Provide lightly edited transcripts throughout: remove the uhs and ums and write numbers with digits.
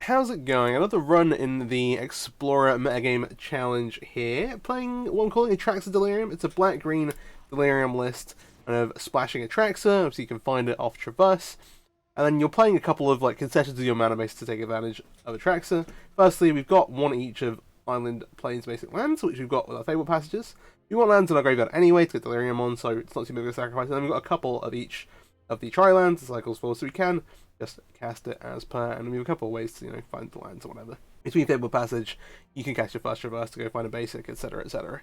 how's it going? Another run in the Explorer metagame challenge here. Playing what I'm calling Atraxa Delirium. It's a black-green Delirium list, kind of splashing Atraxa, obviously you can find it off Traverse. And then you're playing a couple of concessions in your mana base to take advantage of Atraxa. Firstly, we've got one each of Island, Plains, Basic lands, which we've got with our Fable Passages. We want lands in our graveyard anyway to get Delirium on, so it's not too big of a sacrifice. And then we've got a couple of each of the Tri-lands, the cycles for, so we can just cast it as per, and we have a couple of ways to, find the lands or whatever. Between Fable Passage, you can cast your first Traverse to go find a basic, etc, etc.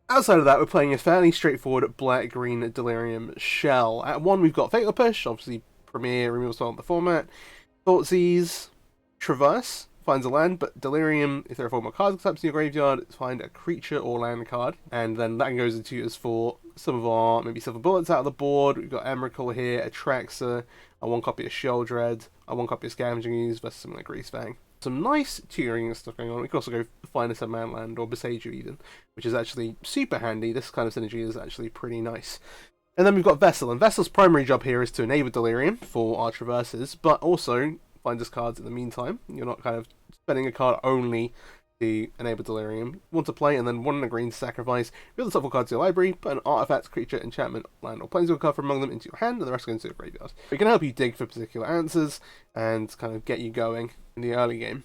Outside of that, we're playing a fairly straightforward black-green Delirium shell. At 1, we've got Fatal Push, obviously premier removal spell in the format. Thoughtseize, Traverse, finds a land, but Delirium, if there are 4 more cards types in your graveyard, find a creature or land card, and then that goes into us for some of our maybe Silver Bullets out of the board. We've got Emrakul here, Atraxa, a 1 copy of Sheldred, a 1 copy of Scavenging Ooze versus something like Greasefang. Some nice tutoring stuff going on. We can also go find a 7-man land, or Beseiju even, which is actually super handy. This kind of synergy is actually pretty nice. And then we've got Vessel, and Vessel's primary job here is to enable Delirium for our traverses, but also find us cards in the meantime. You're not kind of spending a card only to enable Delirium. You want to play, and then 1 and a green to sacrifice. Build the top 4 cards to your library, put an artifact, creature, enchantment, land, or planeswalker card from among them into your hand, and the rest go into your graveyard. It can help you dig for particular answers, and kind of get you going in the early game.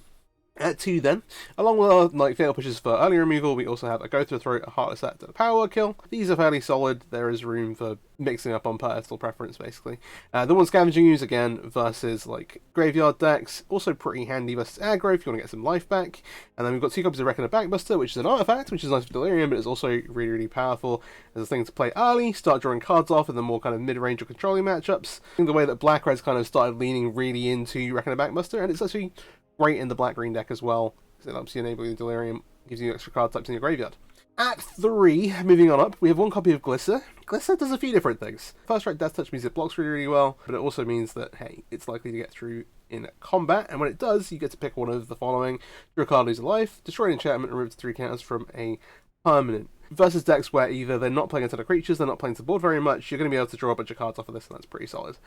At 2 then, along with our Fatal Pushes for early removal, we also have a Go to the Throat, a Heartless Act, and a Power Kill. These are fairly solid. There is room for mixing up on personal preference, basically. The 1 Scavenging Ooze, again, versus Graveyard decks. Also pretty handy versus aggro if you want to get some life back. And then we've got 2 copies of Reckoner Backbuster, which is an artifact, which is nice for Delirium, but it's also really, really powerful as a thing to play early, start drawing cards off in the more kind of mid-range or controlling matchups. I think the way that Black-Red's kind of started leaning really into Reckoner Backbuster, and it's actually great in the black-green deck as well, because it helps you enable your Delirium, gives you extra card types in your graveyard. At 3, moving on up, we have 1 copy of Glisser. Glisser does a few different things. First strike Death Touch means it blocks really, really well, but it also means that, hey, it's likely to get through in combat, and when it does, you get to pick one of the following. Draw a card, lose a life, destroy an enchantment, and remove 3 counters from a permanent. Versus decks where either they're not playing a ton of creatures, they're not playing to the board very much, you're going to be able to draw a bunch of cards off of this, and that's pretty solid.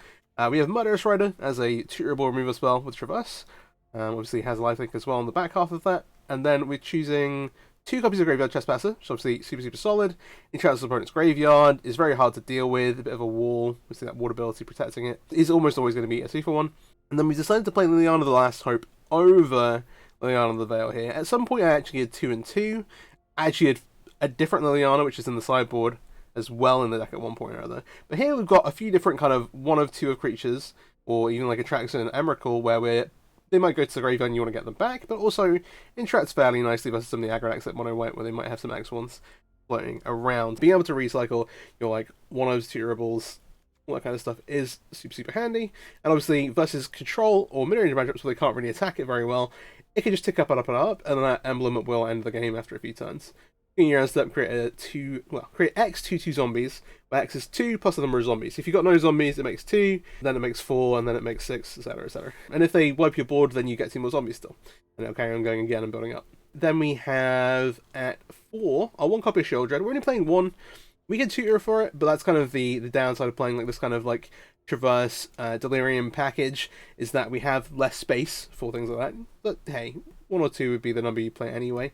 We have Murderous Rider as a tutorable removal spell with Traverse. Obviously has a lifelink as well on the back half of that. And then we're choosing 2 copies of Graveyard Trespasser, which is obviously super, super solid. Enchants the opponent's graveyard, is very hard to deal with, a bit of a wall, we see that ward ability protecting it. Is almost always going to be a 2-for-1. And then we decided to play Liliana the Last Hope over Liliana the Veil here. At some point I actually had 2 and 2. I actually had a different Liliana, which is in the sideboard as well in the deck at one point or other. But here we've got a few different kind of 1 of 2 of creatures, or even Atraxa and Emrakul, where they might go to the graveyard and you want to get them back, but also interacts fairly nicely versus some of the aggro decks like Mono White, where they might have some X1s floating around. Being able to recycle your 1/0s, 2-rables, all that kind of stuff is super, super handy. And obviously, versus control or mid-range matchups where they can't really attack it very well, it can just tick up and up and up, and then that emblem will end the game after a few turns. In your end step, create X 2/2 zombies, where X is 2 plus the number of zombies. If you've got no zombies, it makes 2, then it makes 4, and then it makes 6, etc, etc. And if they wipe your board, then you get 2 more zombies still. And it'll carry on going again and building up. Then we have, at 4, our 1 copy of Sheldred. We're only playing 1. We can tutor for it, but that's kind of the downside of playing this kind of Traverse Delirium package, is that we have less space for things like that. But hey, 1 or 2 would be the number you play anyway.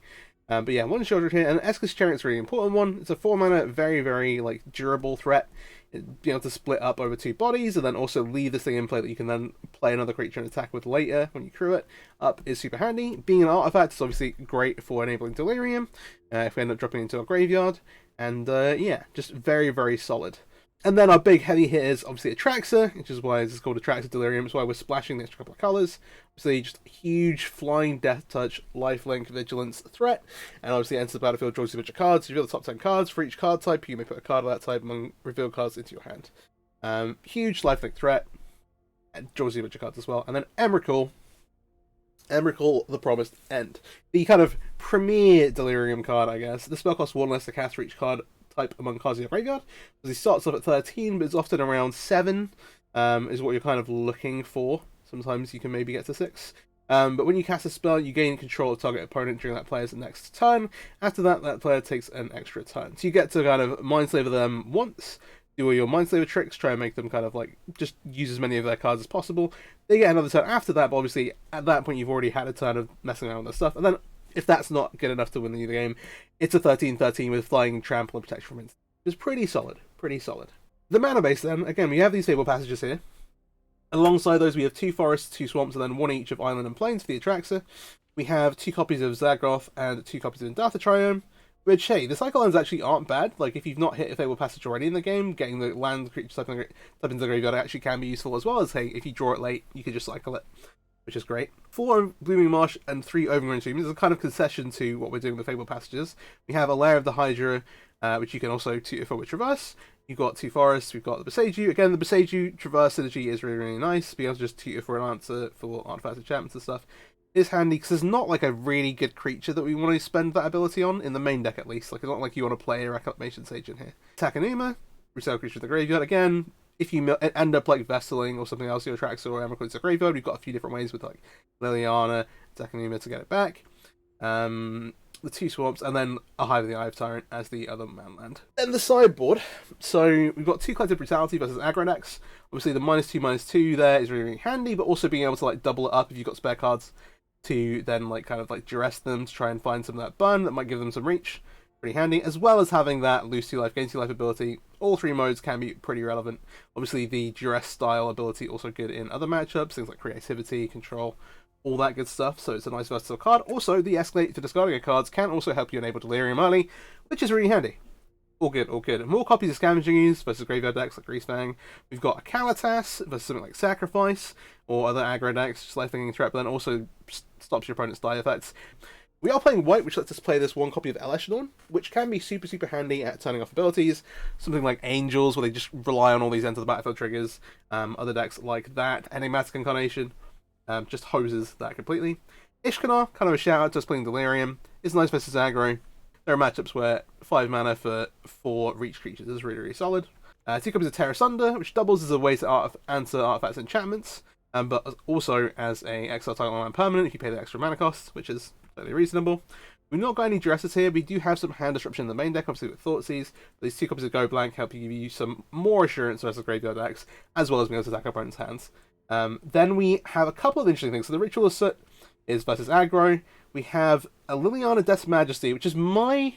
But yeah, 1 Sheldred here, and Escus Chariot's a really important one. It's a 4-mana, very, very durable threat. It'd be able to split up over 2 bodies, and then also leave this thing in play that you can then play another creature and attack with later when you crew it up is super handy. Being an artifact is obviously great for enabling Delirium, if we end up dropping into our graveyard. And yeah, just very, very solid. And then our big heavy hitters, obviously Atraxa, which is why this is called Atraxa Delirium. It's why we're splashing the extra couple of colours. Obviously, just a huge flying Death Touch, lifelink, vigilance threat. And obviously, enters the battlefield, draws you a bunch of cards. Reveal the top 10 cards for each card type. You may put a card of that type among revealed cards into your hand. Huge lifelink threat. And draws you a bunch of cards as well. And then Emrakul, the Promised End. The kind of premier Delirium card, I guess. The spell costs 1 less to cast for each card type among cards in your graveyard. He starts off at 13, but it's often around 7, is what you're kind of looking for. Sometimes you can maybe get to 6. But when you cast a spell, you gain control of target opponent during that player's next turn. After that, that player takes an extra turn. So you get to kind of Mindslaver them once, do all your Mindslaver tricks, try and make them kind of just use as many of their cards as possible. They get another turn after that, but obviously at that point you've already had a turn of messing around with their stuff. And then if that's not good enough to win the game, it's a 13/13 with flying, trample, and protection from instant. It's pretty solid, pretty solid. The mana base then, again, we have these Fable passages here. Alongside those, we have 2 forests, 2 swamps, and then 1 each of island and plains for the Atraxa. We have 2 copies of Zagroth and 2 copies of Indartha Triome, which, hey, the cycle lands actually aren't bad. Like, if you've not hit a Fable passage already in the game, getting the land creature type into the graveyard actually can be useful, as well as, hey, if you draw it late, you can just cycle it, which is great. 4 Blooming Marsh and 3 Overgrown Tombs is a kind of concession to what we're doing with Fable passages. We have a Lair of the Hydra, which you can also tutor for with Traverse. You've got 2 forests, we've got the Boseiju. Again, the Boseiju Traverse synergy is really, really nice. Being able to just tutor for an answer for artifacts, enchantments and stuff is handy, because there's not like a really good creature that we want to spend that ability on, in the main deck at least. Like, it's not like you want to play a Reclamation Sage in here. Takanuma, resale creature in the graveyard. Again, if you end up like Vesseling or something else, your Atraxa or Emrakul to the graveyard, we've got a few different ways with like Liliana, Takanuma to get it back. The 2 swamps, and then a Hive of the Eye of Tyrant as the other man land. Then the sideboard. So we've got 2 Collective Brutality versus aggro decks. Obviously the -2/-2 there is really, really handy, but also being able to like double it up if you've got spare cards to then like kind of like duress them to try and find some of that burn that might give them some reach. Pretty handy, as well as having that lose 2 life, gain 2 life ability. All 3 modes can be pretty relevant. Obviously the duress style ability also good in other matchups, things like creativity, control, all that good stuff, so it's a nice versatile card. Also, the escalate to discarding of cards can also help you enable Delirium early, which is really handy. All good, all good. More copies of Scavenging Ooze versus graveyard decks like Greasefang. We've got a Kalatas versus something like Sacrifice, or other aggro decks, just life-thinking threat, but then also stops your opponent's die effects. We are playing white, which lets us play this 1 copy of El Echelon, which can be super, super handy at turning off abilities. Something like Angels, where they just rely on all these enter the battlefield triggers. Other decks like that. Enigmatic Incarnation just hoses that completely. Ishkanar, kind of a shout out to us playing Delirium. It's nice versus aggro. There are matchups where 5 mana for 4 reach creatures is really, really solid. 2 copies of Terra Sunder, which doubles as a way to answer artifacts and enchantments, but also as a exile target land permanent if you pay the extra mana cost, which is totally reasonable. We've not got any duresses here. We do have some hand disruption in the main deck, obviously with Thoughtseize. These 2 copies of Go Blank help you give you some more assurance versus graveyard decks, as well as being able to attack opponents' hands. Then we have a couple of interesting things. So the Ritual Soot is versus aggro. We have a Liliana Death's Majesty, which is my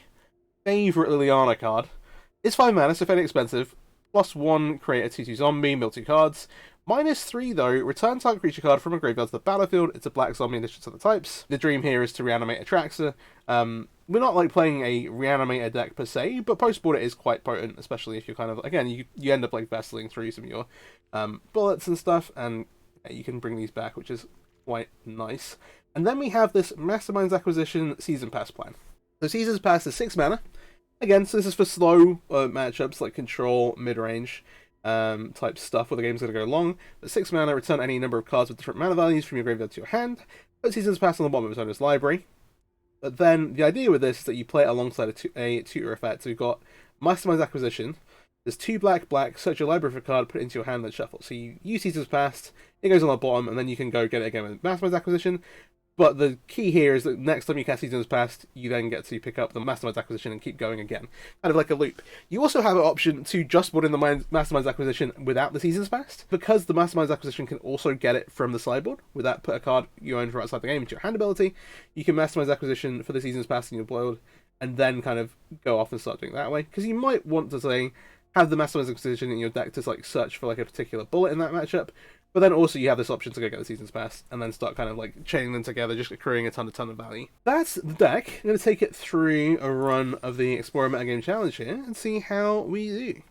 favourite Liliana card. It's 5 mana, so fairly expensive. +1, create a 2/2 zombie, mill 2 cards. -3 though, return target creature card from a graveyard to the battlefield. It's a black zombie in addition to the types. The dream here is to reanimate Atraxa. We're not like playing a reanimator deck per se, but post-board it is quite potent, especially if you're kind of, again, you end up like vesseling through some of your bullets and stuff, and you can bring these back, which is quite nice. And then we have this Masterminds Acquisition Season Pass plan. So Season Pass is 6 mana. Again, so this is for slow matchups like control, mid-range type stuff where the game's going to go long. But 6 mana, return any number of cards with different mana values from your graveyard to your hand. Put Seasons Pass on the bottom of its owner's library. But then the idea with this is that you play it alongside a tutor effect. So you've got Masterminds Acquisition. There's 2 black, search your library for a card, put it into your hand, then shuffle. So you use Seasons Past, it goes on the bottom, and then you can go get it again with Masterminds Acquisition. But the key here is that next time you cast Seasons Past, you then get to pick up the Masterminds Acquisition and keep going again. Kind of like a loop. You also have an option to just put in the Masterminds Acquisition without the Seasons Past. Because the Masterminds Acquisition can also get it from the sideboard, without put a card you own from outside the game into your hand ability, you can Masterminds Acquisition for the Seasons Past in your board, and then kind of go off and start doing it that way. Because you might want to, say, have the Masterminds Acquisition in your deck to like search for like a particular bullet in that matchup, but then also you have this option to go get the Seasons Pass and then start kind of like chaining them together, just accruing a ton of value. That's the deck. I'm going to take it through a run of the Explorer Metagame Challenge here and see how we do.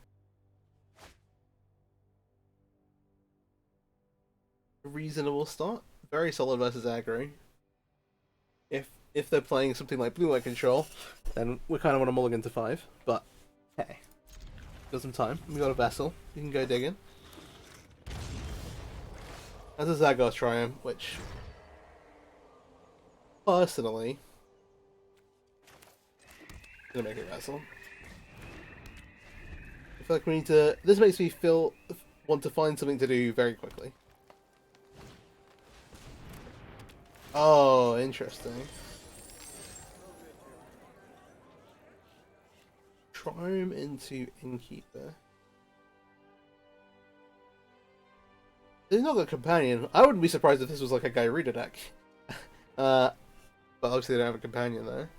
A reasonable start. Very solid versus aggro. If they're playing something like Blue White Control, then we kind of want to mulligan to 5, but hey. Got some time. We got a Vessel. We can go digging. That's a Zagroth Triome, which personally I'm gonna make it Vessel. I feel like we need to. This makes me want to find something to do very quickly. Oh, interesting. Triome into Innkeeper. It's not got a companion. I wouldn't be surprised if this was like a Gairida deck. But obviously they don't have a companion there.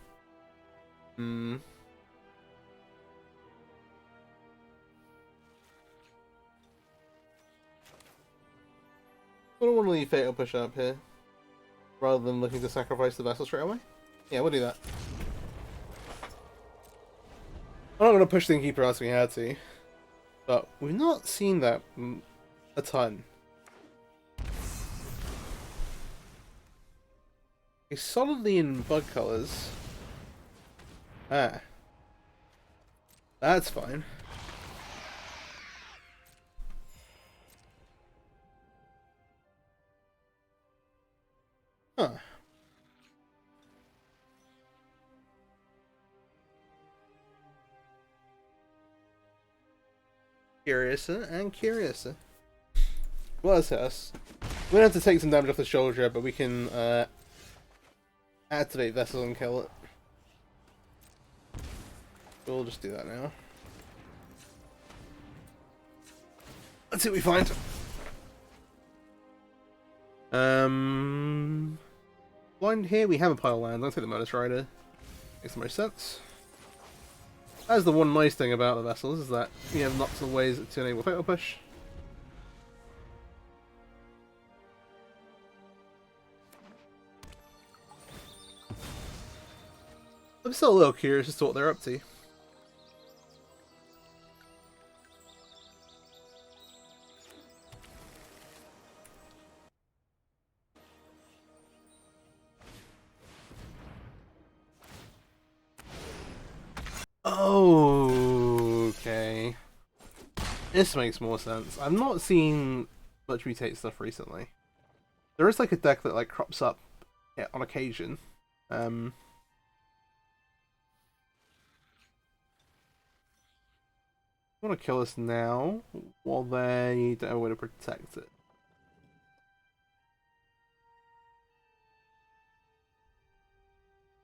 Hmm. I don't want to leave Fatal Push up here, rather than looking to sacrifice the vessel straight away. Yeah, we'll do that. I'm not going to push the Innkeeper as we had to, but we've not seen that a ton. He's solidly in bug colors. Ah. That's fine. Huh. Curiouser and curiouser. Well, that's us. We're gonna have to take some damage off the shoulder, but we can activate Vessel and kill it. We'll just do that now. Let's see what we find. Blind here, we have a pile of land. I'll take the Modus Rider. Makes the most sense. That's the one nice thing about the vessels, is that you have lots of ways to enable Fatal Push. I'm still a little curious as to what they're up to. Oh, okay. This makes more sense. I've not seen much mutate stuff recently. There is like a deck that like crops up on occasion. I want to kill this now while they don't have a way to protect it.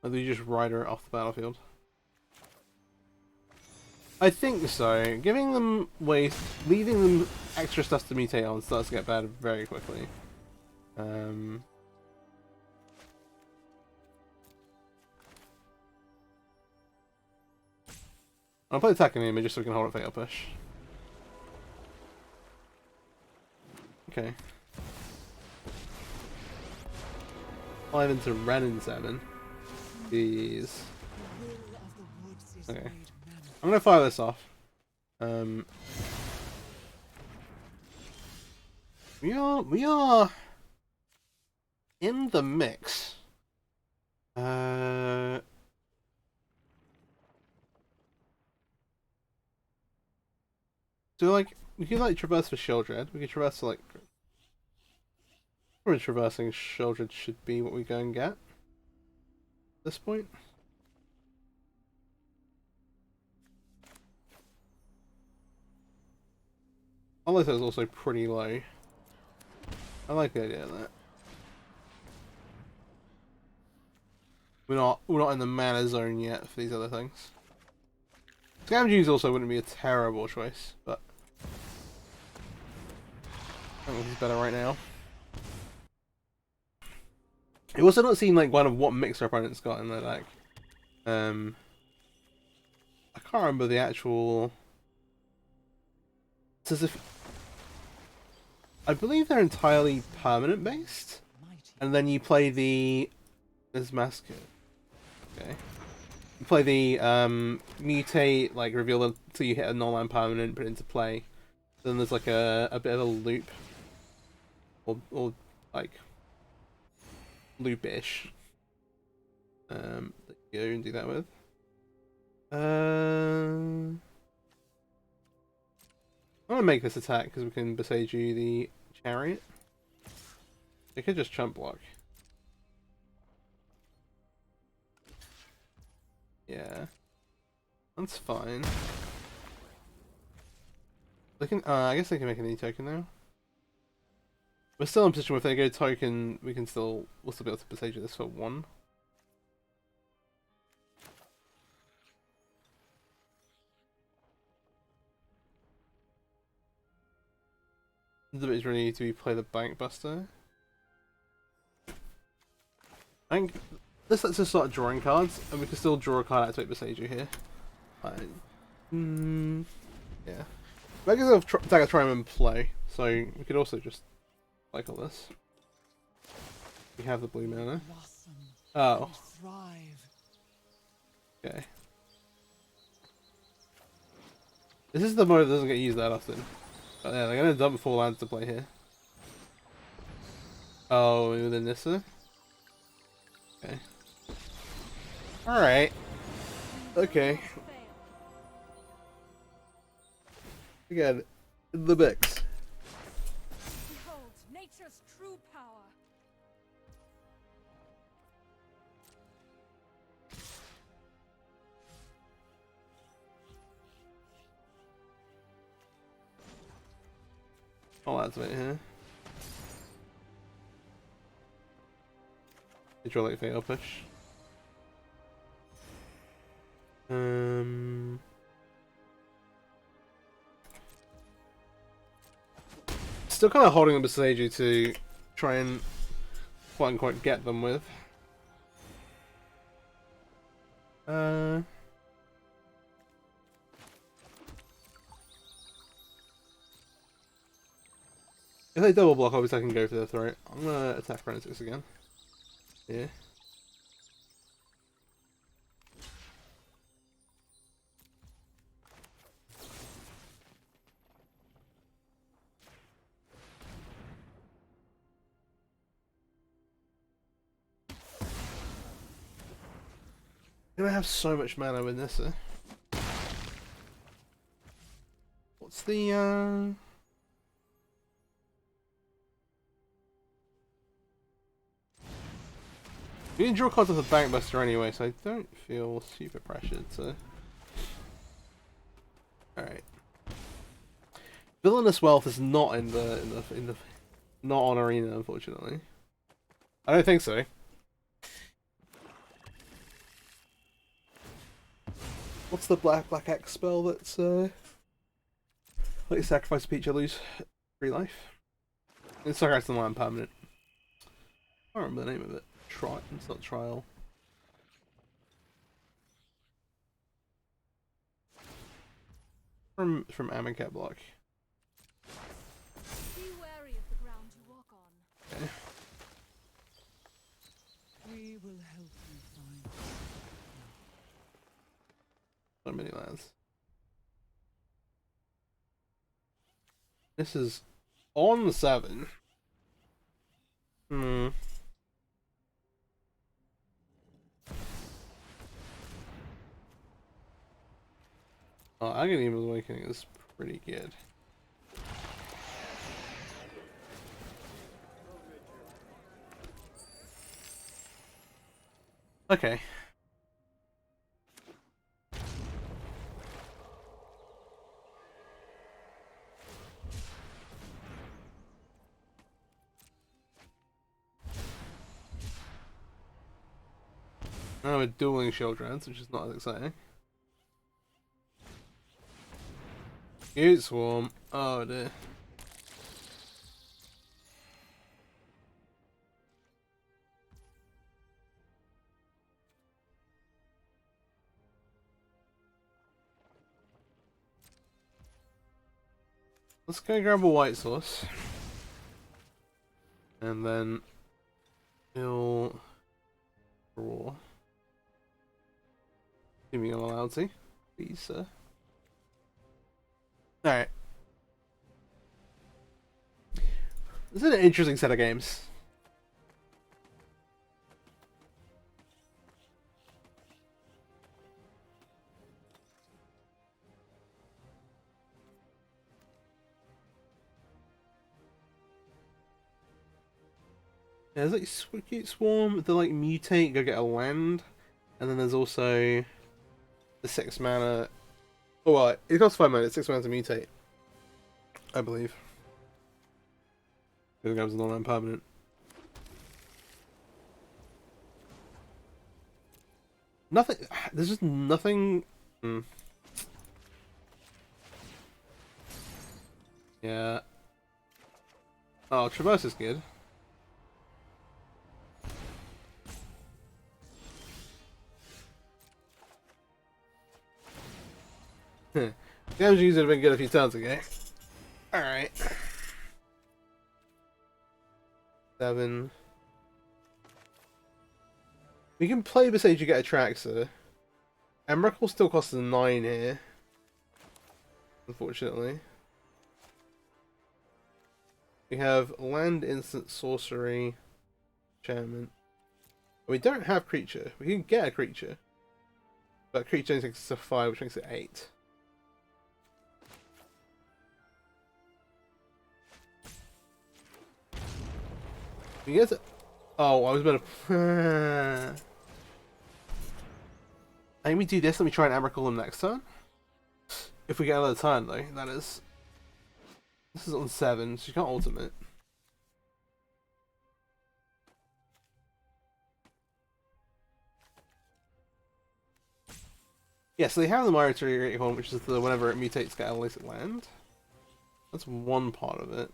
Or do you just ride her off the battlefield? I think so. Giving them waste, leaving them extra stuff to mutate on starts to get bad very quickly. I'll play attacking him just so we can hold it Fatal Push. Okay. 5 into Ren and 7. Jeez. Okay. I'm gonna fire this off. We are in the mix. So like we could like traverse for Sheldred. We could traverse to like probably traversing Sheldred should be what we go and get at this point. Although is also pretty low. I like the idea of that. We're not in the mana zone yet for these other things. Scavengers also wouldn't be a terrible choice, but I think this is better right now. It also not seen like one of what mix our opponent's got in their deck. I can't remember the actual. It's as if I believe they're entirely permanent based, and then you play the mask. Okay. You play the mutate, like reveal them till you hit a non-land permanent, put it into play. Then there's like a bit of a loop, or like loop-ish. That you go and do that with. I'm gonna make this attack because we can Beseiju the chariot. It could just chump block. Yeah, that's fine. They can. I guess they can make an E-token now. We're still in a position where if they go token, we'll still be able to Beseiju this for 1. Does it really need to play the Bank Buster? I think this lets us start drawing cards, and we can still draw a card out to Beseiju here. Yeah. I guess I'll try and play, so we could also just cycle this. We have the blue mana. Oh. Okay. This is the mode that doesn't get used that often. But yeah, they're gonna dump 4 lands to play here. Oh, with the Nissa? Okay. Alright. Okay. Again, the Bix. Behold nature's true power. Oh, that's right here. Did you like fatal push? Still kind of holding the Beseiju to try and quote unquote get them with. If they double block, obviously I can go for the throat. I'm gonna attack Forensics again. Yeah. I'm gonna have so much mana with Nissa. What's the we can draw cards with the Bankbuster anyway, so I don't feel super pressured, so. Alright. Villainous Wealth is not in the not on Arena, unfortunately. I don't think so. What's the black X spell that's let you sacrifice a peach, I lose 3 life? It's sacrifice the land permanent. I don't remember the name of it. It's not Trial. From Amonkhet block. Be wary of the ground you walk on. Okay. We will help you find So many lands. This is on 7. Oh, Aghanim Awakening is pretty good. Okay. Now we're dueling Shieldreds, which is not as exciting. Huge Swarm. Oh dear. Let's go grab a white source. And then he'll draw. Assuming I'm allowed to. Please, sir. Alright. This is an interesting set of games. Yeah, there's like Swicket Swarm, the like mutate, go get a land. And then there's also the 6 mana. Oh well, it costs 5 mana, it's 6 mana to mutate. I believe. It goes non permanent. Nothing. There's just nothing. Yeah. Oh, Traverse is good. Damage user have been good a few times ago. Alright. 7. We can play Besage to get Atraxa. Emrakul still costs us 9 here. Unfortunately. We have Land Instant Sorcery. Enchantment. We don't have Creature. We can get a Creature. But Creature only takes us to 5, which makes it 8. We get to... Oh, I was about to... I think we do this and we try and Emrakul him next turn. If we get another turn, though, that is. This is on 7, so you can't ultimate. Yeah, so they have the Migratory Great Horn, which is the whenever it mutates, get illicit land. That's one part of it.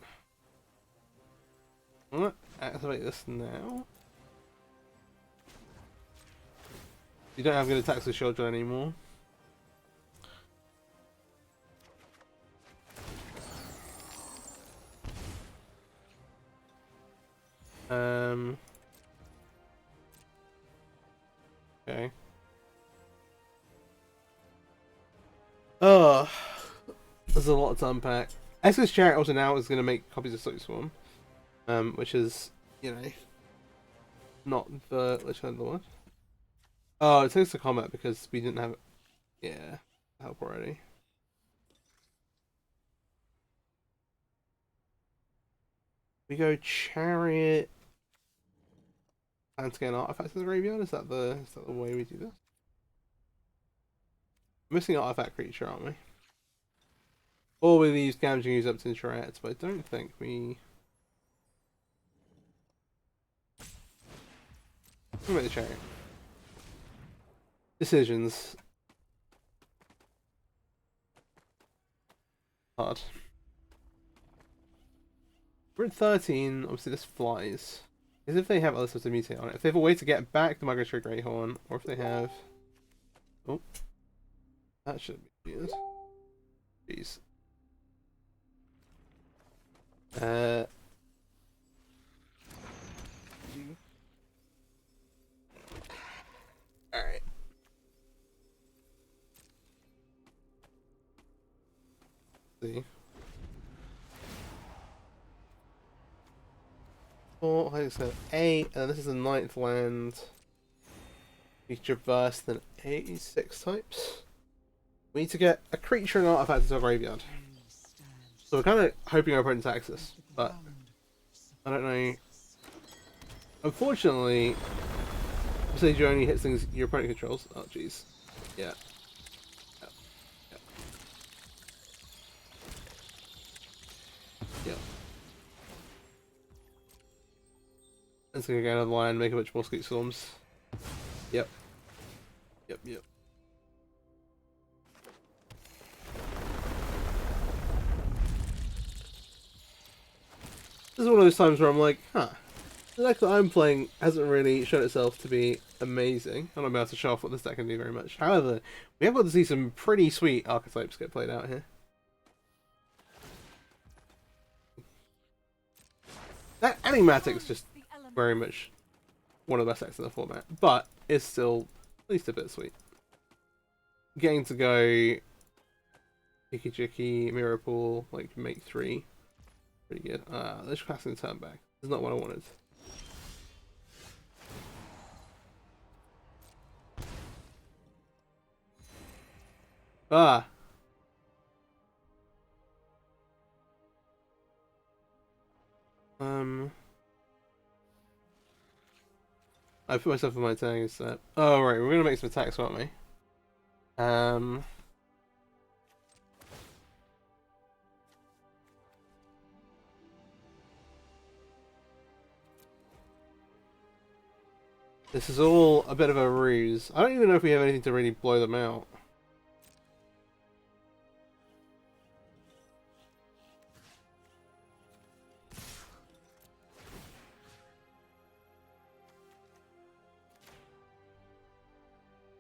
I'm gonna activate this now. You don't have good attacks with Shield Drill anymore. Okay. Oh, there's a lot to unpack. Exodus Chariot also now is going to make copies of Soap Swarm, which is, you know, not the which one the one. Oh, it takes the combat because we didn't have, yeah, help already. We go Chariot. And to get an artifact in the graveyard. Is that the way we do this? We're missing an artifact creature, aren't we? Or we use damaging use up to Chariots, but I don't think we. What about the Chariot? Decisions. Hard. We're at 13. Obviously, this flies. Is if they have other sorts of mutate on it. If they have a way to get back the Migratory Greathorn, or if they have. Oh. That should be good. Jeez. Alright. See. 4, I said 8, and this is the 9th land. We traverse then 86 types. We need to get a creature and artifact into our graveyard. So we're kind of hoping our opponent attacks us, but I don't know. Unfortunately, Besage only hits things your opponent controls. Oh jeez. Yeah. Yep. Yep. Yep. It's gonna go another line, make a bunch more Skeet Storms. Yep. Yep, yep. This is one of those times where I'm like, huh, the deck that I'm playing hasn't really shown itself to be amazing. I'm not able to show off what this deck can do very much. However, we have got to see some pretty sweet archetypes get played out here. That Enigmatic's just very much one of the best decks in the format, but it's still at least a bit sweet. Getting to go Icky Jicky, Mirror Pool, like make 3. Pretty good. Let's passing the turn back. This is not what I wanted. Ah! I put myself in my tag set. Oh right, we're gonna make some attacks, aren't we? This is all a bit of a ruse. I don't even know if we have anything to really blow them out.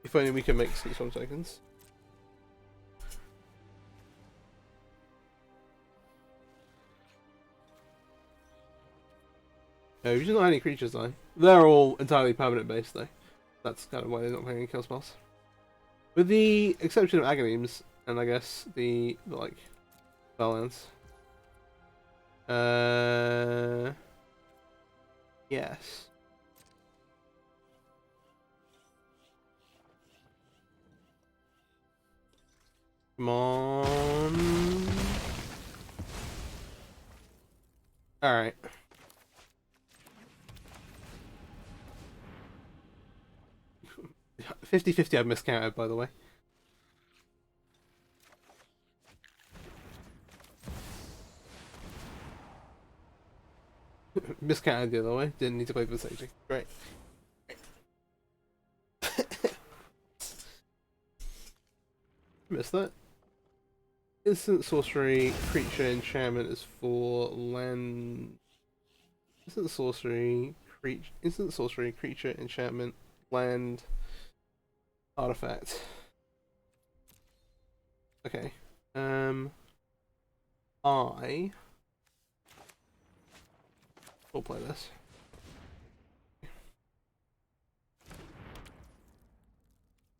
If only we can make Sweetest tokens. No, we just don't have any creatures though. They're all entirely permanent based though. That's kind of why they're not playing any kill spells. With the exception of Aghanim's and I guess the like balance. Yes. Come on. Alright. 50-50 I've miscounted, by the way. Miscounted the other way. Didn't need to play for the safety. Great. Missed that. Instant sorcery, creature, enchantment is for land. Instant sorcery, creature, enchantment, land, artifact. Okay. I will play this.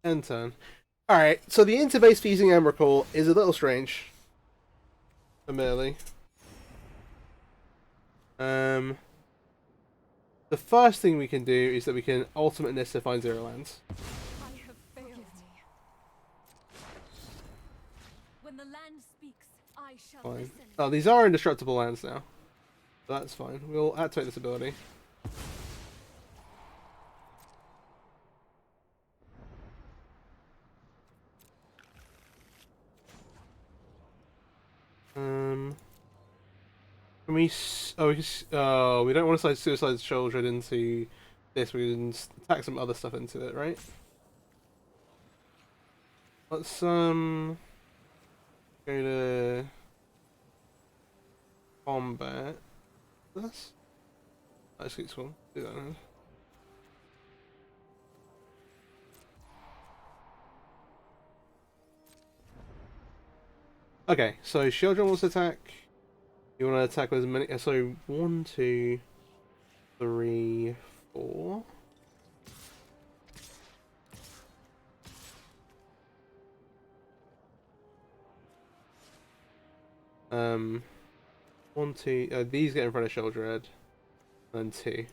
End turn. Alright, so the interface for using Emrakul is a little strange. Admittedly. The first thing we can do is that we can ultimate this to find 0 lands. I have failed. When the land speaks, I shall Fine. listen. Oh, these are indestructible lands now. That's fine. We'll activate this ability. Can we? We don't want to slide Suicide Children into this. We can tack some other stuff into it, right? Let's go to combat. This. Let's get one. Do that now. Okay, so Children wants to attack. You want to attack with as many. So 1, 2, 3, 4. One, two. These get in front of Sheldred, and 2.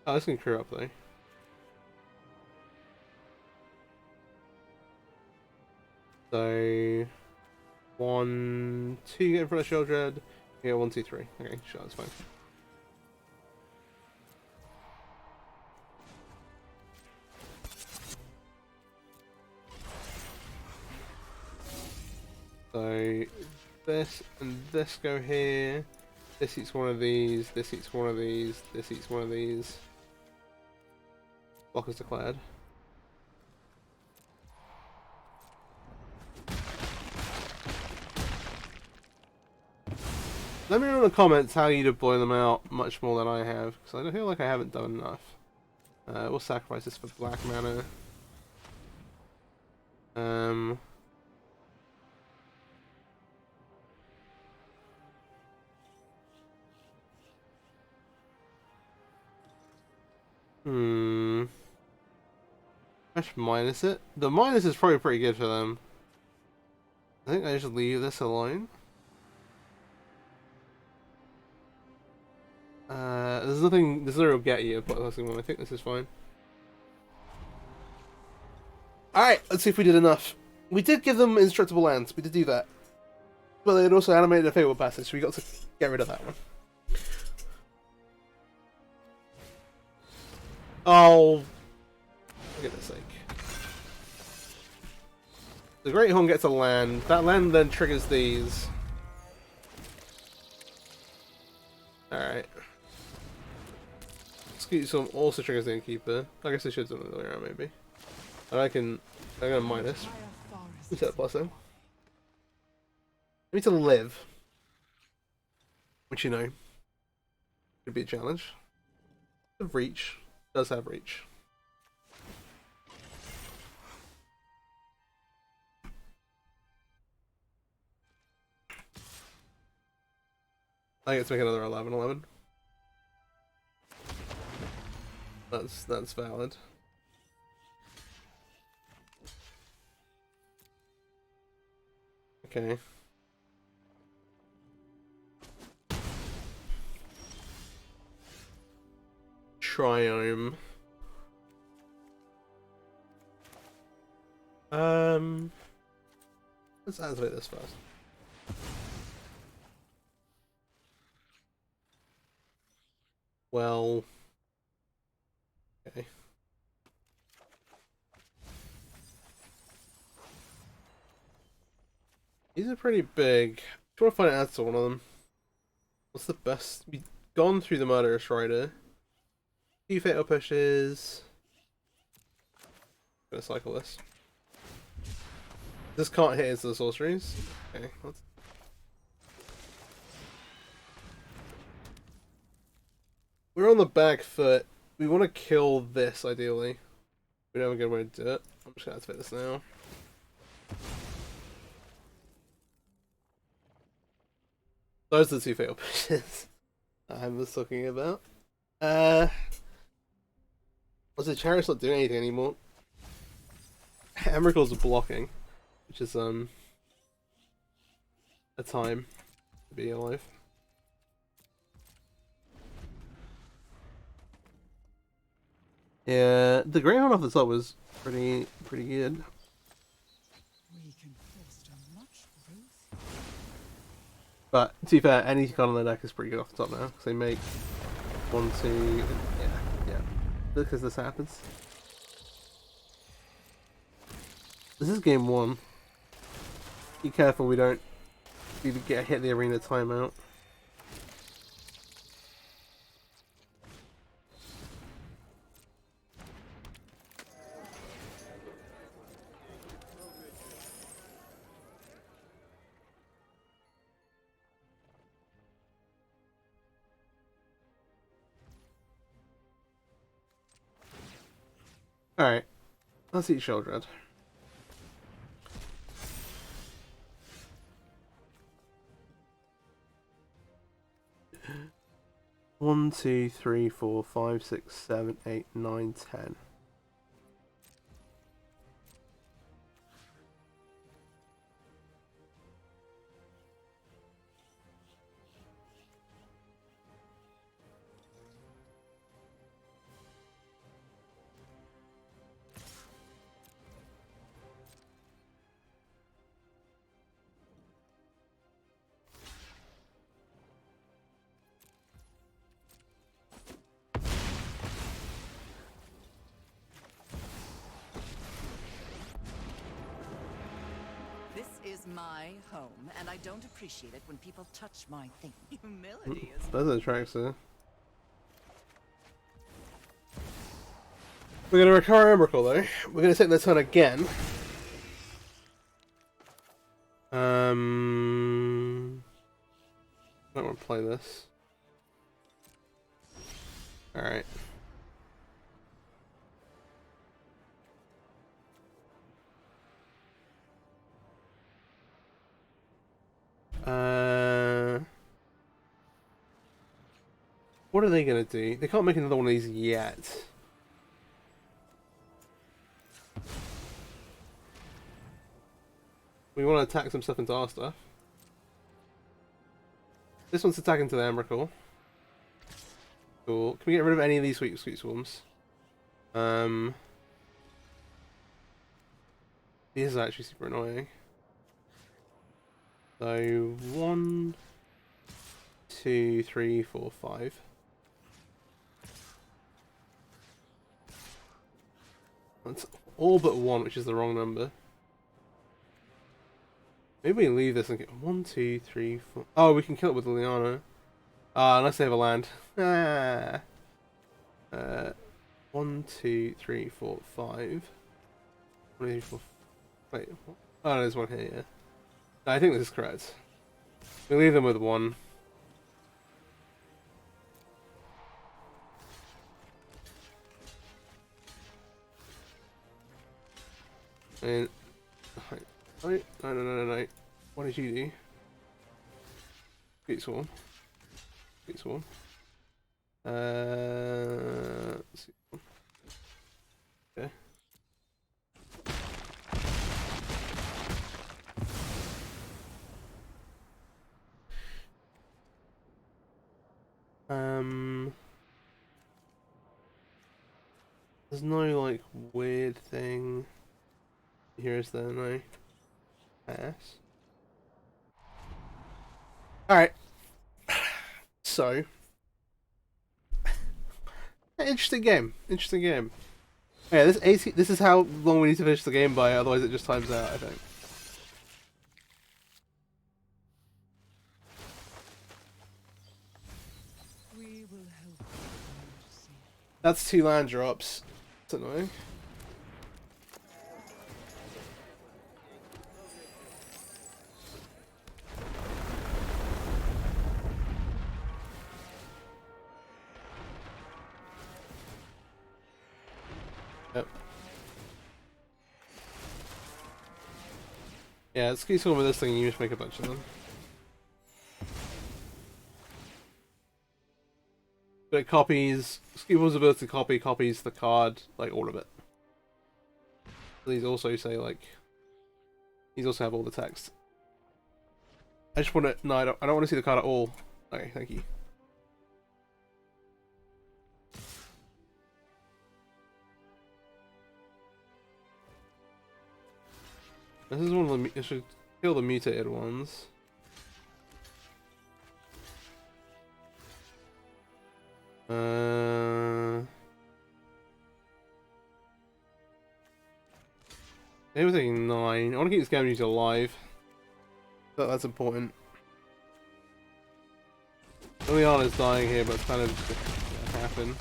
Oh, this can crew up though. So 1, 2 get in front of Sheldred. Yeah, 1, 2, 3. Okay, sure, that's fine. So this and this go here. This eats one of these. This eats one of these. This eats one of these. Block is declared. Let me know in the comments how you deploy them out much more than I have, because I feel like I haven't done enough. We'll sacrifice this for black mana. I should minus it. The minus is probably pretty good for them. I think I should leave this alone. There's no real get you, but I think this is fine. Alright, let's see if we did enough. We did give them indestructible lands, we did do that. But they had also animated a Fable Passage, so we got to get rid of that one. Oh, for goodness sake. The Great Horn gets a land. That land then triggers these. Alright. Skeetstorm also triggers the Innkeeper. I guess I should have done it earlier, maybe. And I'm gonna minus. Who's that plus then? I need to live. Which, you know, could be a challenge. The reach. Does have reach. I get to make another 11/11. That's valid. Okay. Triome. Let's activate this first. Well, okay. These are pretty big. Do you want to find an answer to one of them? What's the best? We've gone through the Murderous Rider. 2 fatal pushes. I'm gonna cycle this. This can't hit into the sorceries. Okay, let's... We're on the back foot. We want to kill this, ideally. We don't have a good way to do it. I'm just gonna activate this now. Those are the 2 fatal pushes I was talking about. Was the Chariot's not doing anything anymore? Emrakul's blocking, which is a time to be alive. Yeah, the Greyhound off the top was pretty good. We can foster much growth. But to be fair, any card on their deck is pretty good off the top now, because they make 1, 2, yeah. Because this happens. This is game 1. Be careful we don't either hit the arena timeout. Alright, let's eat Sheldred. One, 2, 3, 4, 5, 6, 7, 8, 9, 10. This is my home, and I don't appreciate it when people touch my thing. Humility is... That's an Atraxa. We're gonna recover Emrakul though. We're gonna take this turn again. I don't want to play this. Alright. What are they gonna do? They can't make another one of these yet. We want to attack some stuff into our stuff. This one's attacking to the Emrakul. Cool. Can we get rid of any of these sweet swarms? These are actually super annoying. So 1, 2, 3, 4, 5. That's all but 1, which is the wrong number. Maybe we leave this and get 1, 2, 3, 4. Oh, we can kill it with Liliana. Unless they have a land. 1, 2, 3, 4, 5. 1, 2, 4. Wait. What? Oh, there's one here. Yeah. No, I think this is correct. We leave them with 1. And no, no, no, no, no. What did you do? Sweet Swarm. Sweet Swarm. Let's see. Okay. There's no like weird thing here, is there? No. Pass. Alright. So. Interesting game. Interesting game. Yeah, this is how long we need to finish the game by, otherwise it just times out, I think. We will help you see. That's 2 land drops. That's annoying. Yep. Yeah, let's keep going with this thing and you just make a bunch of them. But it copies, Skeebal's ability to copies the card, like all of it. These also say like, these also have all the text. I just want to, no, I don't want to see the card at all. Okay, thank you. This is one of the, I should kill the mutated ones. Everything 9. I want to keep this game user alive. That's important. Liliana's dying here, but it's kind of gonna happen. You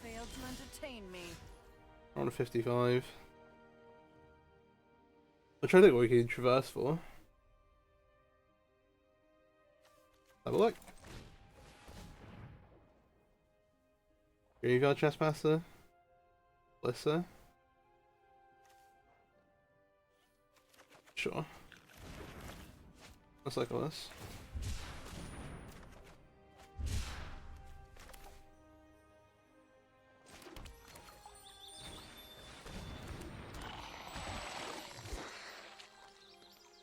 failed to entertain me. We're on 55. I'm trying to think what we can traverse for. Have a look. Graveyard Trespasser. Blissa. Sure. Let's cycle this.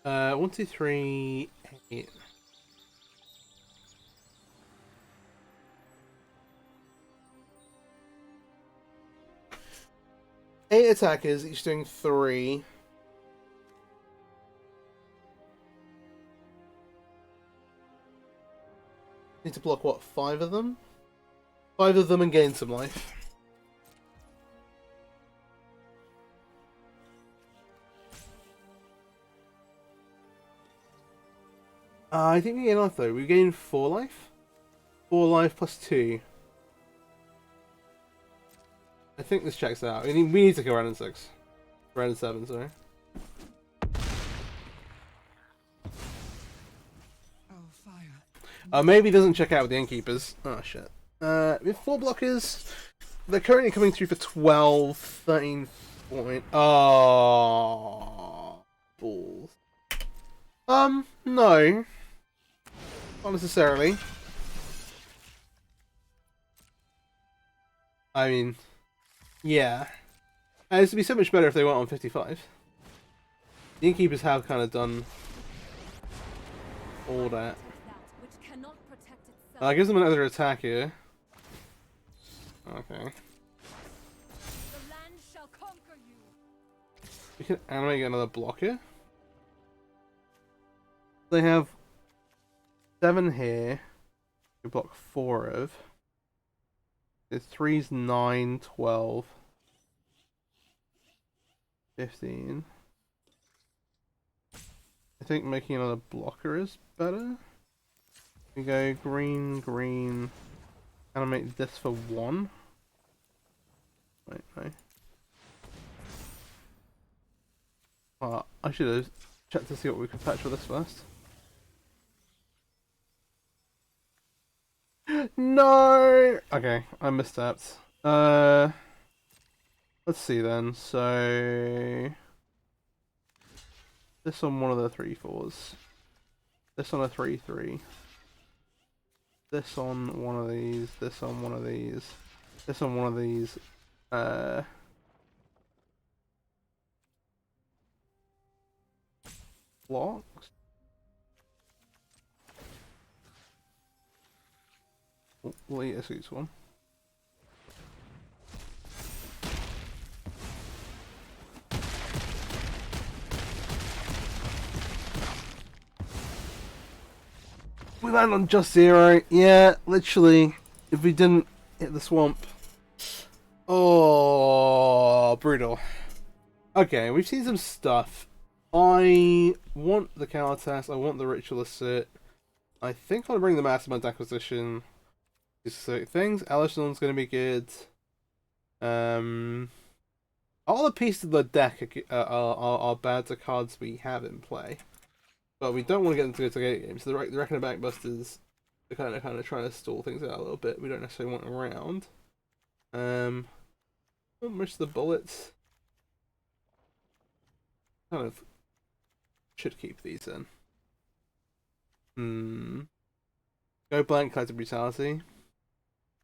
One, two, three, 8. Eight attackers, each doing 3. Need to block what, 5 of them? 5 of them and gain some life. I think we gain life though. We gain 4 life? 4 life plus 2. I think this checks out. We need to go around in 6. Around in 7, sorry. Oh, fire. Maybe it doesn't check out with the Innkeepers. Oh shit. We have 4 blockers. They're currently coming through for 12, 13 point. Oh, balls. No. Not necessarily. I mean, yeah. This would be so much better if they went on 55. The Innkeepers have kind of done all that. Gives them another attack here. Okay. The land shall conquer you. We can animate another blocker. They have 7 here. We block 4 of. The 3's 9, 12, 15. I think making another blocker is better. We go green, green. Animate this for 1. Wait, no. I should have checked to see what we could patch with this first. No! Okay, I misstepped. Let's see then. So this on one of the 3/4s. This on a 3/3. This on one of these. This on one of these. This on one of these. Blocks. We'll eat a suits one. We land on just 0. Yeah, literally. If we didn't hit the swamp. Oh, brutal. Okay, we've seen some stuff. I want the counter test. I want the ritualist sit. I think I'll bring the mastermind acquisition. Specific things. Alison's going to be good. All the pieces of the deck are bad to cards we have in play. But we don't want to get into the late game, so the Reckoner Backbusters are kind of trying to stall things out a little bit. We don't necessarily want around. Most of the bullets kind of should keep these in. Go blank, Kaiser Brutality.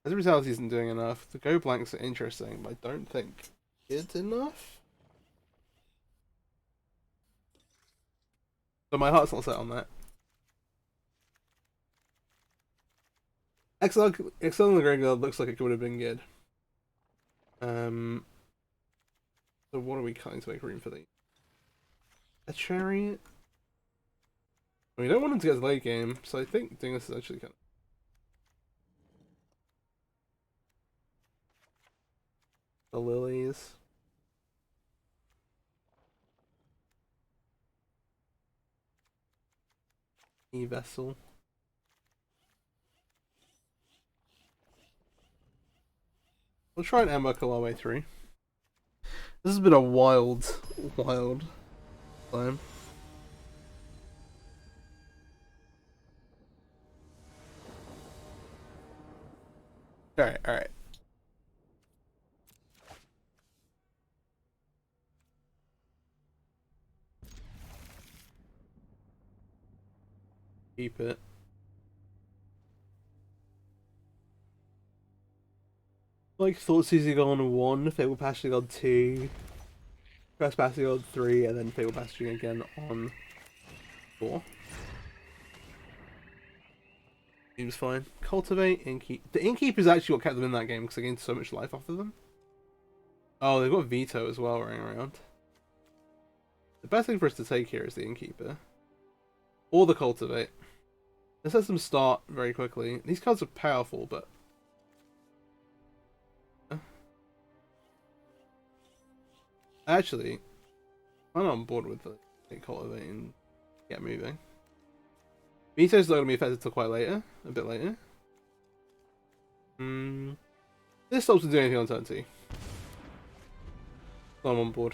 Kaiser Brutality isn't doing enough. The go blanks are interesting, but I don't think it's enough. So my heart's not set on that. Excel in the Graveyard looks like it would have been good. So what are we cutting to make room for these? A chariot? We don't want him to get to the late game, so I think doing this is actually kind of... The lilies. E-Vessel. We'll try and Emrakul our way through. This has been a wild time. Alright. Keep it. Like Thoughtseize on 1, Fable Passage on 2, Trespassing on 3, and then Fable Passaging again on 4. Seems fine. Cultivate, Innkeep. The Innkeep is actually what kept them in that game because they gained so much life off of them. Oh, they've got Veto as well running around. The best thing for us to take here is the Innkeeper. Or the Cultivate. This lets them start very quickly. These cards are powerful, but... Actually, I'm not on board with the Cultivate and get moving. Veto's not going to be effective till quite later. A bit later. This stops to do anything on turn 2. So I'm on board.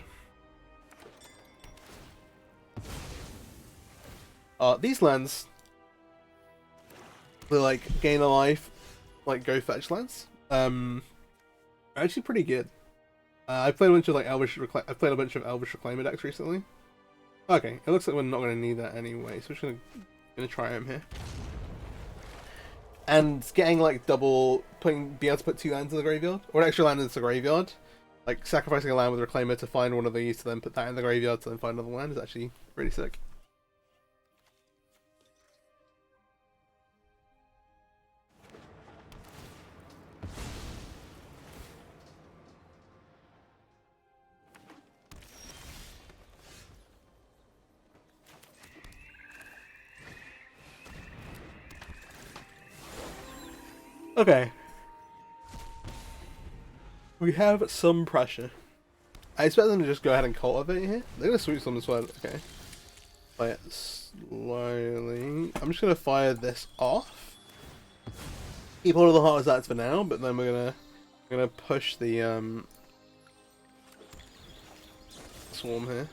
These lands... The like gain a life, like go fetch lands, are actually pretty good. I played a bunch of like I've played a bunch of Elvish Reclaimer decks recently. Okay, it looks like we're not going to need that anyway, so we're just gonna try him here. And getting like being able to put 2 lands in the graveyard, or an extra land into the graveyard, like sacrificing a land with Reclaimer to find one of these, to then put that in the graveyard to then find another land is actually really sick. Okay. We have some pressure. I expect them to just go ahead and cultivate here. They're gonna sweep some as well. Okay. Play it slowly. I'm just gonna fire this off. Keep hold of the Heart of Zats for now, but then we're gonna push the swarm here.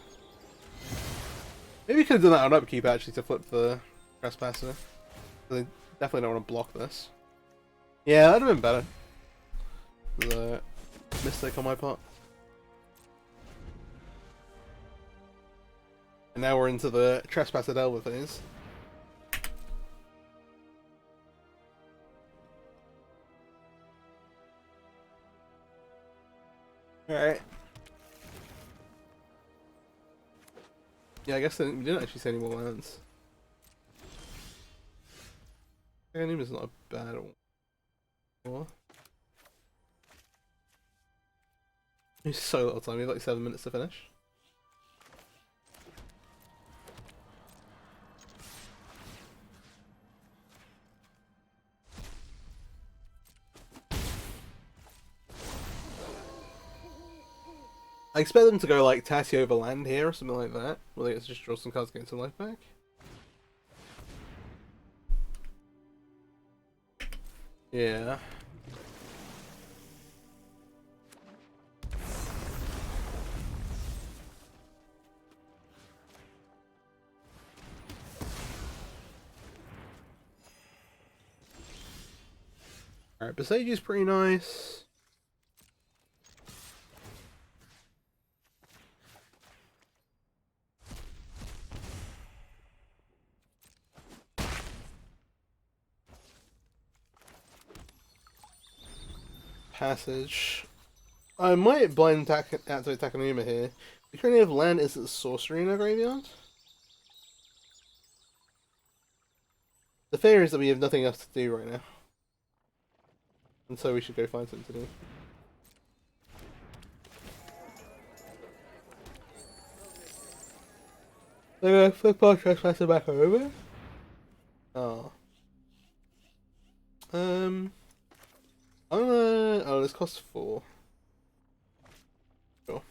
Maybe we could have done that on upkeep actually to flip the Trespasser. They definitely don't want to block this. Yeah, that'd have been better. The mistake on my part. And now we're into the Trespasser Delver phase. Alright. Yeah, I guess we didn't actually see any more lands. Delirium is not a bad one. There's so little time, we have like 7 minutes to finish. I expect them to go like Tassie over land here or something like that. Well, they just draw some cards, get some life back. Yeah. Alright, Besage is pretty nice. Passage. I might blind attack Activate Takanuma here. We currently have land is a sorcery in our graveyard. The fear is that we have nothing else to do right now. And so we should go find something to do. They're gonna flip our Trespasser back over. Oh. I'm gonna... Oh, this costs 4. Sure.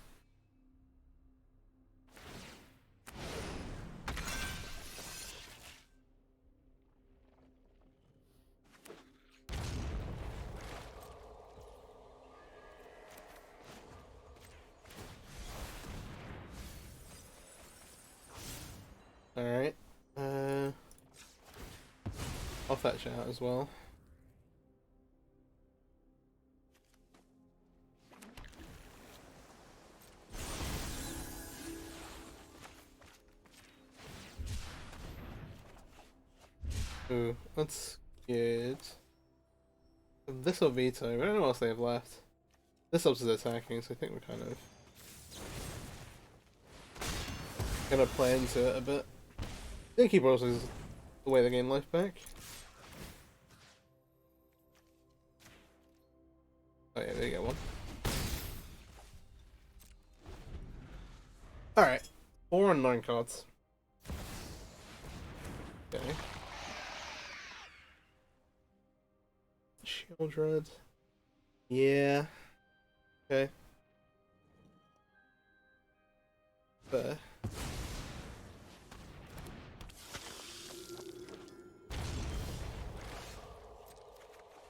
Alright. I'll fetch out as well. Ooh, that's good. This will veto. I don't know what else they have left. This helps us attacking, so I think we're kind of gonna play into it a bit. The keeper also is the way they gain life back. Oh yeah, there you go, one. Alright. 4 and 9 cards. Okay. Children. Yeah. Okay. Fair.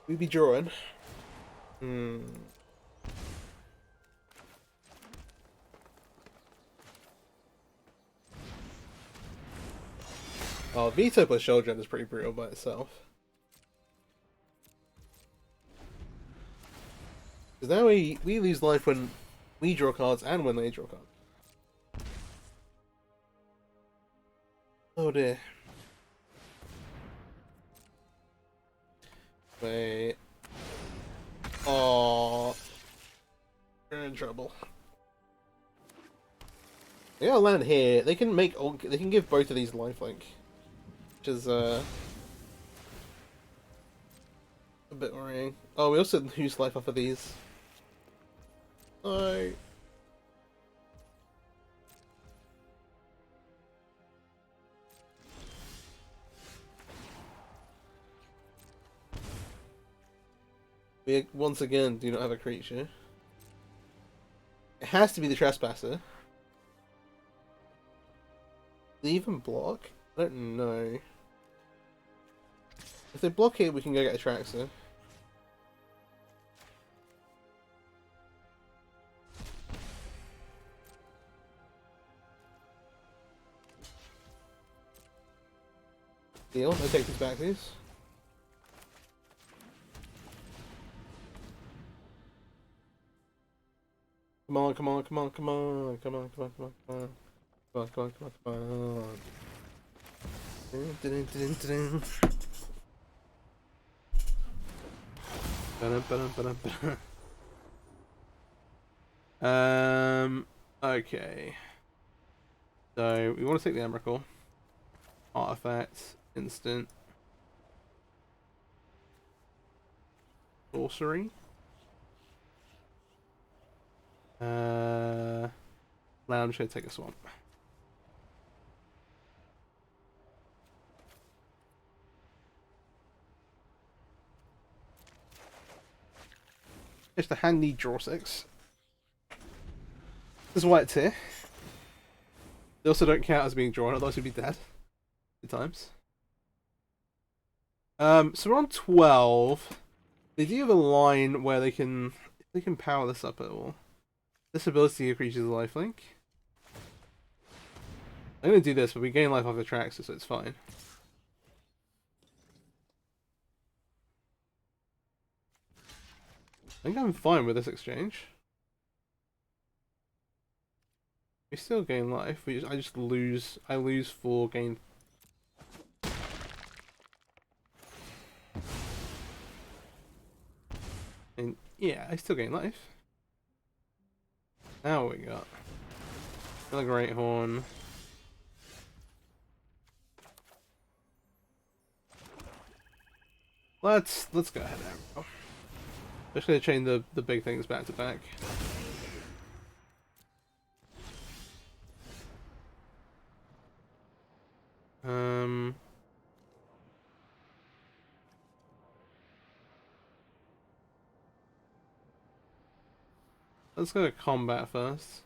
We be drawing. Oh, Veto plus Children is pretty brutal by itself. Because now we lose life when we draw cards and when they draw cards. Oh dear. Wait. Oh, we're in trouble. They gotta land here. They can make all. They can give both of these lifelink, which is a bit worrying. Oh, we also lose life off of these. Oh. We once again do not have a creature. It has to be the Trespasser. Do they even block? I don't know. If they block it, we can go get Atraxa. Deal. I take this back, please. Come on, come on, come on, come on, come on, come on, come on, come on. Come on, come on, come on, come on. Dun, dun, dun, dun, dun. Ba-dum, ba-dum, ba-dum, ba-dum. Okay. So we want to take the Emrakul. Artifacts, instant. Sorcery. Lounge should take a swamp. Just a handy draw 6. This is why it's here. They also don't count as being drawn, otherwise we'd be dead. 2 times. So we're on 12. They do have a line where they can power this up at all. This ability increases lifelink. I'm gonna do this, but we gain life off Atraxa, so it's fine. I think I'm fine with this exchange. We still gain life. I just lose. I lose 4, gain. And yeah, I still gain life. Now what we got? Another Great Horn. Let's go ahead now. Just gonna chain the big things back to back. Let's go to combat first.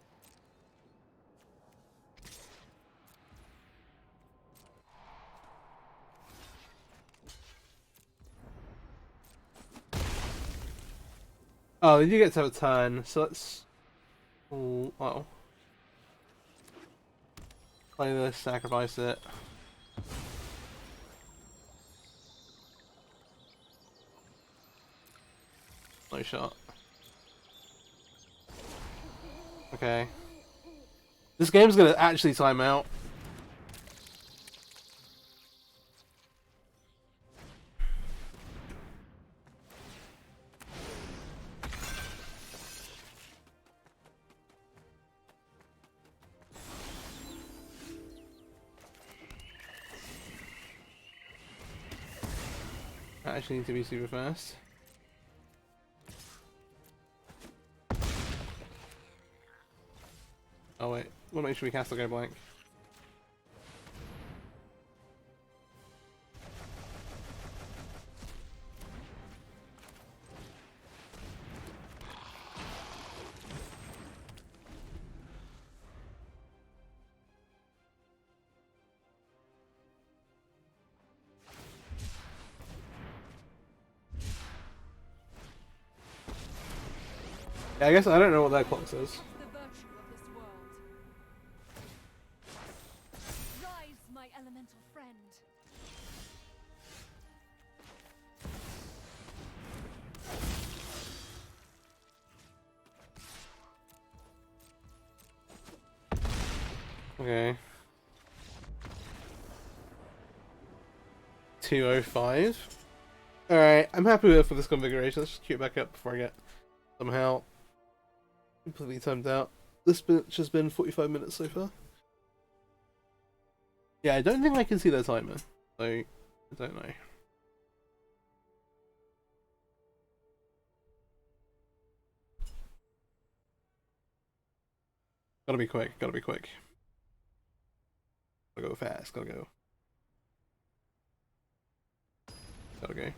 Oh, they do get to have a turn, so let's... Oh. Play this, sacrifice it. No shot. Okay. This game's gonna actually time out. I actually need to be super fast. Oh wait, we'll make sure we cast the go blank. Yeah, I guess I don't know what that clock says. The virtue of this world. Rise, my elemental friend. Okay. 205. Alright, I'm happy with it for this configuration. Let's just queue it back up before I get somehow completely timed out. This bitch has been 45 minutes so far. Yeah, I don't think I can see their timer, so I don't know. Gotta be quick, gotta be quick. Gotta go fast, gotta go. Gotta go.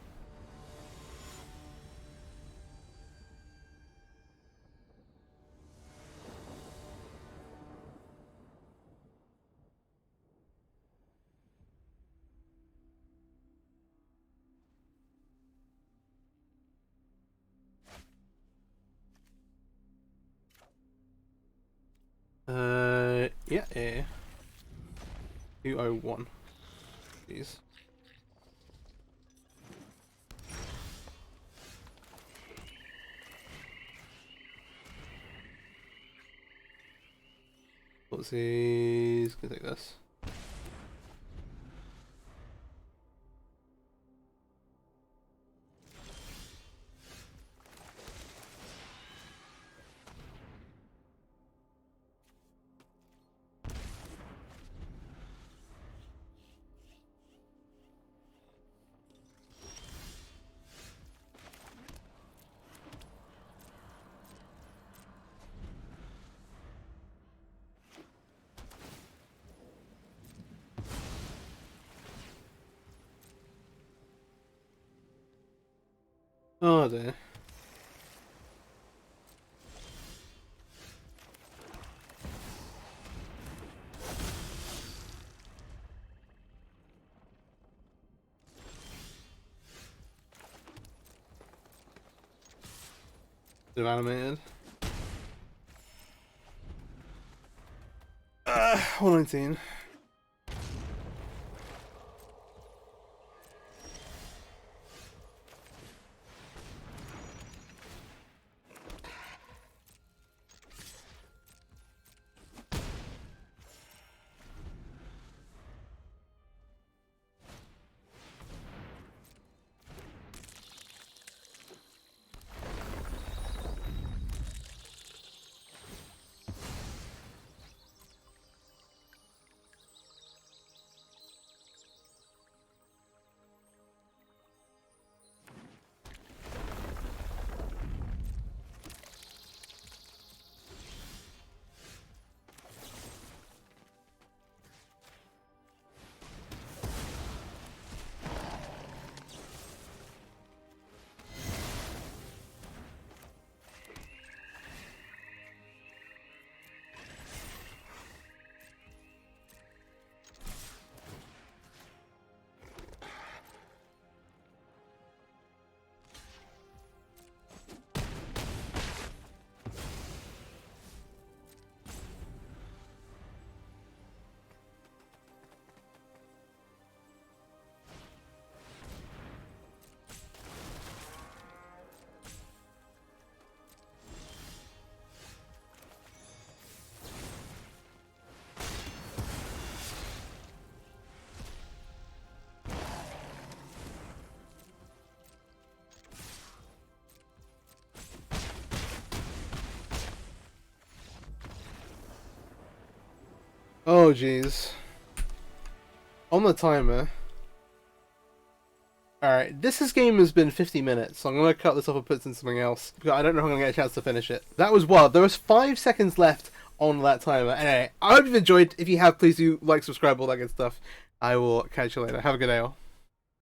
Yeah. 201. Please. What's he's gonna take this. Oh dear. Bit of animated. 119. Oh jeez. On the timer. Alright, game has been 50 minutes, so I'm going to cut this off and put in something else. Because I don't know if I'm going to get a chance to finish it. That was wild. There was 5 seconds left on that timer. Anyway, I hope you've enjoyed. If you have, please do like, subscribe, all that good stuff. I will catch you later. Have a good day all.